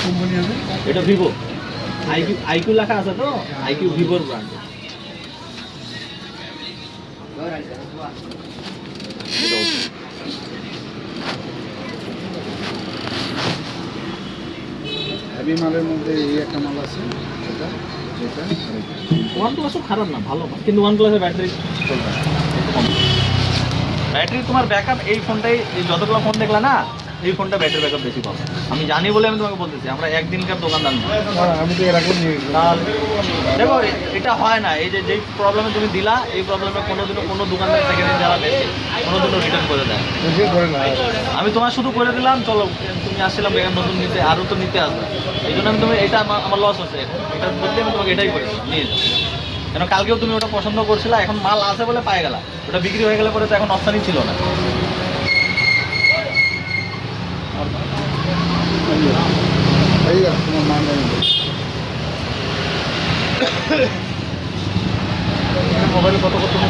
Company আছে? এটা Vivo IQ, IQ লেখা আছে তো, আইকিউ ভিভোর ব্র্যান্ড। হেভি মালের মধ্যে এই একটা মাল আছে, এটা এটা আর এটা। ওয়ান প্লাসও খারাপ না, ভালো না, কিন্তু ওয়ান প্লাসের ব্যাটারি চলবে না, একটু কম। ব্যাটারি তোমার ব্যাকআপ এই ফোনটাই, এই যতগুলো ফোন দেখলা না, এই ফোনটা ব্যাটারি ব্যাকআপ বেশি পাবে। আমি জানি বলে আমি তোমাকে বলতেছি, আমরা একদিনকার দোকানদার না। আমি তো এর আগে নিয়ে গেলাম। দেখো এটা হয় না, এই যে যেই প্রবলেমে তুমি দিলা, এই প্রবলেমে কোনোদিনও কোনো দোকানদার সেকেন্ড হ্যান্ড যারা বেশি কোনোদিনও রিটার্ন করে দেয়। বুঝে করে না। আমি তোমার শুধু করে দিলাম, চলো তুমি আসছিলাম বেগান নতুন নিতে, আরও তো নিতে আসবে, এই জন্য আমি তুমি এটা আমার লস হচ্ছে, এটা বলতে আমি তোমাকে এটাই করেছিলাম নিয়ে যাও। কেন কালকেও তুমি ওটা পছন্দ করছিলা, এখন মাল আছে বলে পায়ে গেলা, ওটা বিক্রি হয়ে গেলে পরে তো এখন অপশানই ছিল না। এই তোমার মান নেই। মোবাইল কত কত তুমি